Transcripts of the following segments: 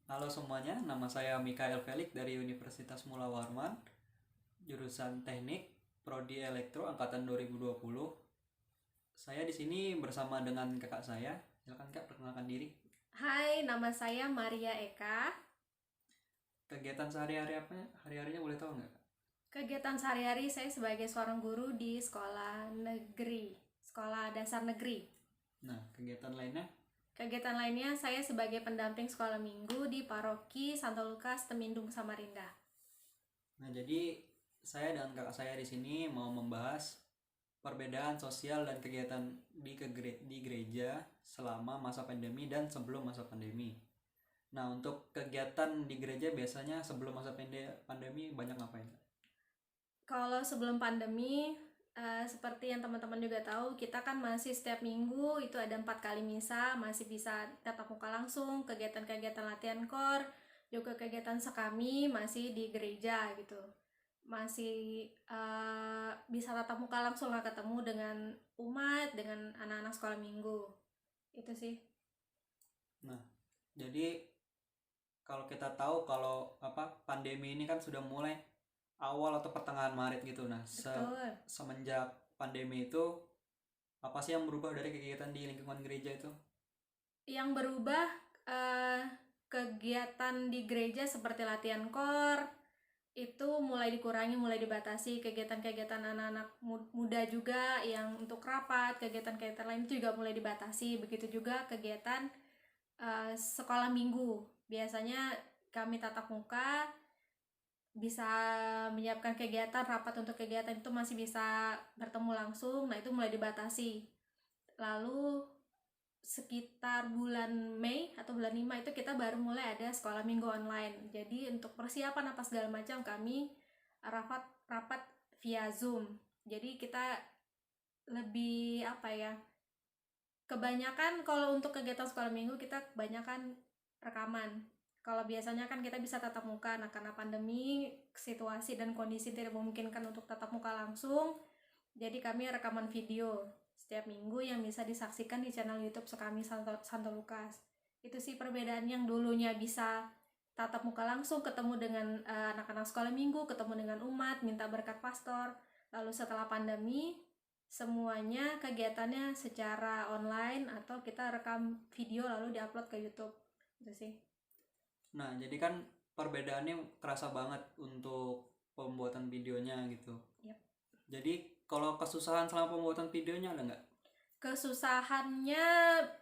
Halo semuanya, nama saya Mikael Felix dari Universitas Mula Warman, jurusan Teknik, Prodi Elektro angkatan 2020. Saya di sini bersama dengan kakak saya. Silakan Kak, perkenalkan diri. Hai, nama saya Maria Eka. Kegiatan sehari-hari apa? Hari-harinya boleh tahu nggak, Kak? Kegiatan sehari-hari saya sebagai seorang guru di sekolah dasar negeri. Nah, kegiatan lainnya? Kegiatan lainnya saya sebagai pendamping sekolah minggu di Paroki Santo Lukas Temindung Samarinda. Nah, jadi saya dan kakak saya di sini mau membahas perbedaan sosial dan kegiatan di gereja selama masa pandemi dan sebelum masa pandemi. Nah, untuk kegiatan di gereja biasanya sebelum masa pandemi banyak ngapain? Kalau sebelum pandemi, seperti yang teman-teman juga tahu, kita kan masih setiap minggu itu ada 4 kali misa, masih bisa tatap muka langsung, kegiatan-kegiatan latihan kor, juga kegiatan sekami masih di gereja gitu. Masih bisa tatap muka langsung lah, ketemu dengan umat, dengan anak-anak sekolah minggu. Itu sih. Nah, jadi kalau kita tahu kalau pandemi ini kan sudah mulai awal atau pertengahan Maret gitu. Nah, Betul. semenjak pandemi itu apa sih yang berubah dari kegiatan di lingkungan gereja itu? Yang berubah, eh, kegiatan di gereja seperti latihan kor itu mulai dikurangi, mulai dibatasi. Kegiatan-kegiatan anak-anak muda juga yang untuk rapat, kegiatan-kegiatan lain itu juga mulai dibatasi. Begitu juga kegiatan sekolah minggu. Biasanya kami tatap muka, bisa menyiapkan kegiatan, rapat untuk kegiatan itu masih bisa bertemu langsung. Nah, itu mulai dibatasi. Lalu sekitar bulan Mei atau bulan 5 itu kita baru mulai ada sekolah minggu online. Jadi untuk persiapan apa segala macam kami rapat rapat via Zoom. Jadi kita lebih apa ya? Kebanyakan kalau untuk kegiatan sekolah minggu kita kebanyakan rekaman. Kalau biasanya kan kita bisa tatap muka, nah karena pandemi situasi dan kondisi tidak memungkinkan untuk tatap muka langsung, jadi kami rekaman video setiap minggu yang bisa disaksikan di channel YouTube Sekami Santo Lukas. Itu sih perbedaan yang dulunya bisa tatap muka langsung, ketemu dengan anak-anak sekolah minggu, ketemu dengan umat, minta berkat pastor. Lalu setelah pandemi, semuanya kegiatannya secara online atau kita rekam video lalu diupload ke YouTube. Itu sih. Nah, jadi kan perbedaannya terasa banget untuk pembuatan videonya gitu. Yap. Jadi kalau kesusahan selama pembuatan videonya ada nggak? Kesusahannya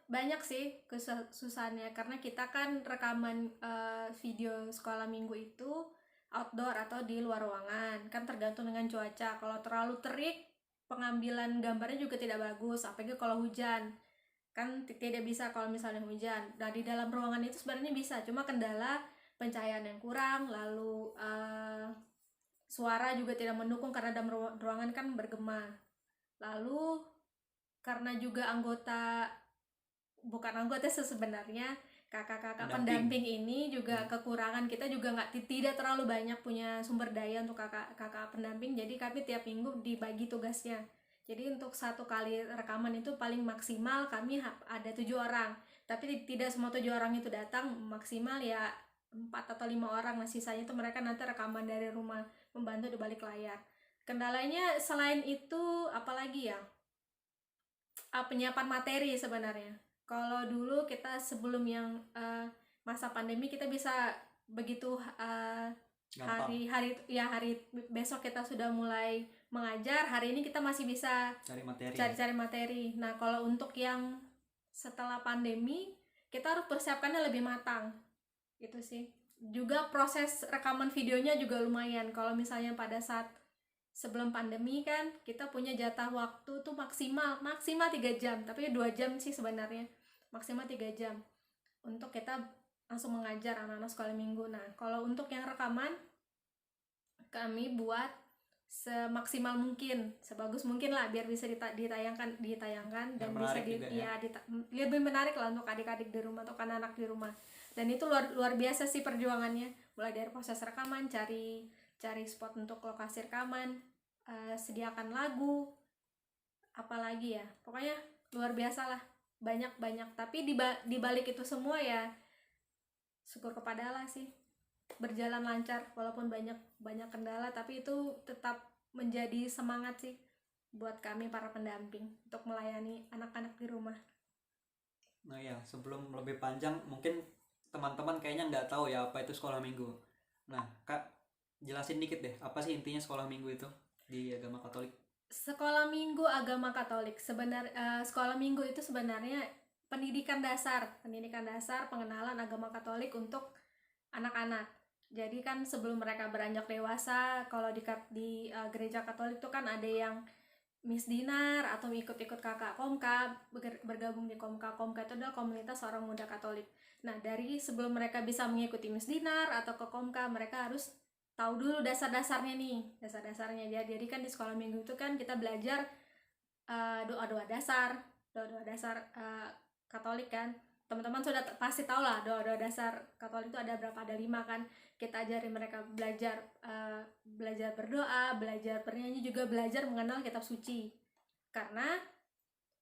banyak sih, kesusahannya karena kita kan rekaman video sekolah minggu itu outdoor atau di luar ruangan, kan tergantung dengan cuaca. Kalau terlalu terik, pengambilan gambarnya juga tidak bagus, apalagi kalau hujan. Kan tidak bisa kalau misalnya hujan. Nah, di dalam ruangan itu sebenarnya bisa, cuma kendala pencahayaan yang kurang, lalu suara juga tidak mendukung karena dalam ruangan kan bergema. Lalu karena juga bukan anggota sebenarnya, kakak-kakak Pendamping. pendamping ini juga Hmm. kekurangan, kita juga tidak terlalu banyak punya sumber daya untuk kakak-kakak pendamping, jadi kami tiap minggu dibagi tugasnya. Jadi untuk 1 kali rekaman itu paling maksimal kami ada 7 orang, tapi tidak semua 7 orang itu datang, maksimal ya 4 atau 5 orang. Nah, sisanya itu mereka nanti rekaman dari rumah, membantu di balik layar. Kendalanya selain itu apalagi ya, penyiapan materi sebenarnya. Kalau dulu kita sebelum yang masa pandemi kita bisa begitu Gampang hari besok kita sudah mulai mengajar, hari ini kita masih bisa cari materi. cari-cari materi. Nah, kalau untuk yang setelah pandemi kita harus persiapkannya lebih matang. Itu sih. Juga proses rekaman videonya juga lumayan. Kalau misalnya pada saat sebelum pandemi kan kita punya jatah waktu tuh maksimal maksimal 3 jam, tapi 2 jam sih sebenarnya, maksimal 3 jam untuk kita langsung mengajar anak-anak sekolah minggu. Nah, kalau untuk yang rekaman kami buat semaksimal mungkin, sebagus mungkin lah biar bisa ditayangkan Biar dan bisa menarik juga ya. lebih menarik lah untuk adik-adik di rumah atau anak-anak di rumah. Dan itu luar luar biasa sih perjuangannya, mulai dari proses rekaman, cari cari spot untuk lokasi rekaman, sediakan lagu, apalagi ya, pokoknya luar biasa lah, banyak banyak. Tapi di balik itu semua ya syukur kepada Allah sih berjalan lancar walaupun banyak kendala, tapi itu tetap menjadi semangat sih buat kami para pendamping untuk melayani anak-anak di rumah. Nah ya, sebelum lebih panjang, mungkin teman-teman kayaknya nggak tahu ya apa itu sekolah minggu. Nah, Kak, jelasin dikit deh, apa sih intinya sekolah minggu itu di agama Katolik? Sekolah minggu agama Katolik sekolah minggu itu sebenarnya pendidikan dasar pengenalan agama Katolik untuk anak-anak. Jadi kan sebelum mereka beranjak dewasa, kalau di gereja Katolik itu kan ada yang Miss Dinar atau ikut-ikut kakak Komka, bergabung di Komka. Komka itu adalah komunitas orang muda Katolik. Nah, dari sebelum mereka bisa mengikuti Miss Dinar atau ke Komka, mereka harus tahu dulu dasar-dasarnya nih, dasar-dasarnya. Jadi kan di sekolah minggu itu kan kita belajar doa-doa dasar Katolik kan. Teman-teman sudah pasti tahu lah doa-doa dasar Katolik itu ada berapa, ada 5 kan. Kita ajarin mereka belajar berdoa, belajar bernyanyi, juga belajar mengenal kitab suci, karena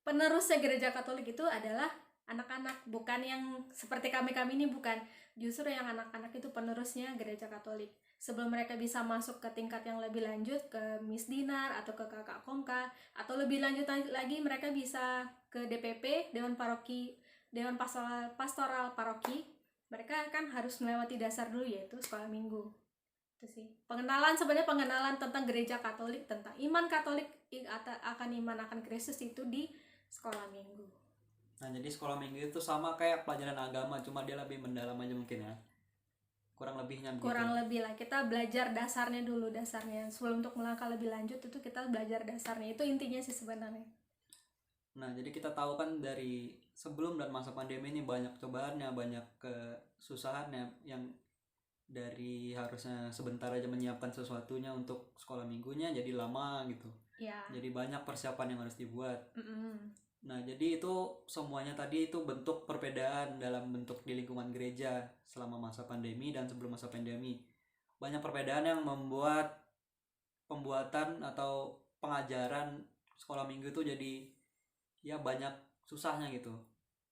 penerusnya gereja Katolik itu adalah anak-anak, bukan yang seperti kami ini, bukan. Justru yang anak-anak itu penerusnya gereja Katolik. Sebelum mereka bisa masuk ke tingkat yang lebih lanjut, ke Miss Dinar atau ke kakak Komka, atau lebih lanjut lagi mereka bisa ke DPP, Dewan Pastoral Paroki. Mereka kan harus melewati dasar dulu, yaitu sekolah minggu. Itu sih sebenarnya pengenalan tentang gereja Katolik, tentang iman Katolik akan iman akan Kristus itu di sekolah minggu. Nah, jadi sekolah minggu itu sama kayak pelajaran agama, cuma dia lebih mendalam aja mungkin ya, kurang lebihnya begitu. Kurang lebih lah, kita belajar dasarnya dulu, sebelum untuk melangkah lebih lanjut itu kita belajar dasarnya, itu intinya sih sebenarnya. Nah, jadi kita tahu kan dari sebelum dan masa pandemi ini banyak cobaannya, banyak kesusahannya, yang dari harusnya sebentar aja menyiapkan sesuatunya untuk sekolah minggunya jadi lama gitu. Ya. Jadi banyak persiapan yang harus dibuat. Nah, jadi itu semuanya tadi itu bentuk perbedaan dalam bentuk di lingkungan gereja selama masa pandemi dan sebelum masa pandemi. Banyak perbedaan yang membuat pembuatan atau pengajaran sekolah minggu itu jadi ya banyak susahnya gitu.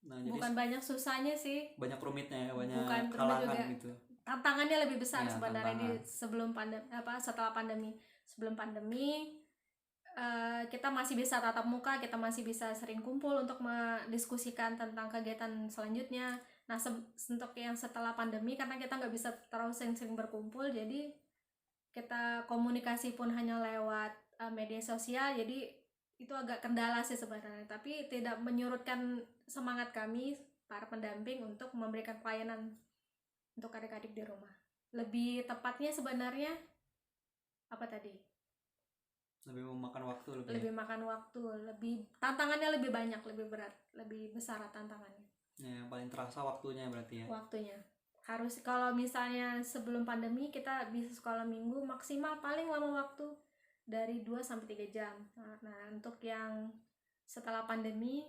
Nah, bukan banyak susahnya sih, banyak rumitnya ya, banyak halangan juga gitu. Tantangannya lebih besar ya, sebenarnya di setelah pandemi. Sebelum pandemi kita masih bisa tatap muka, kita masih bisa sering kumpul untuk mendiskusikan tentang kegiatan selanjutnya. Nah, untuk yang setelah pandemi, karena kita nggak bisa terlalu sering berkumpul, jadi kita komunikasi pun hanya lewat media sosial, jadi itu agak kendala sih sebenarnya, tapi tidak menyurutkan semangat kami para pendamping untuk memberikan pelayanan untuk adik-adik di rumah. Lebih tepatnya sebenarnya apa tadi? Lebih memakan waktu, lebih tantangannya lebih banyak, lebih berat, lebih besar tantangannya. Ya, yang paling terasa waktunya berarti ya. Waktunya. Harus kalau misalnya sebelum pandemi kita bisa sekolah minggu maksimal paling lama waktu dari 2 sampai 3 jam. Nah, untuk yang setelah pandemi,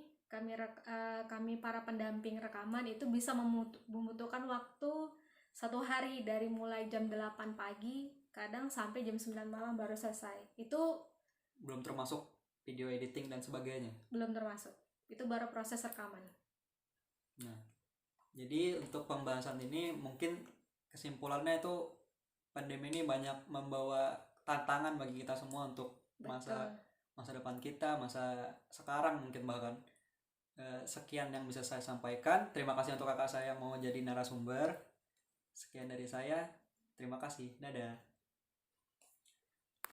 kami para pendamping rekaman itu bisa membutuhkan waktu 1 hari, dari mulai jam 8 pagi kadang sampai jam 9 malam baru selesai. Itu belum termasuk video editing dan sebagainya. Belum termasuk. Itu baru proses rekaman. Nah, jadi untuk pembahasan ini mungkin kesimpulannya itu pandemi ini banyak membawa tantangan bagi kita semua untuk masa depan kita, masa sekarang mungkin bahkan. Sekian yang bisa saya sampaikan. Terima kasih untuk kakak saya yang mau jadi narasumber. Sekian dari saya. Terima kasih. Dadah.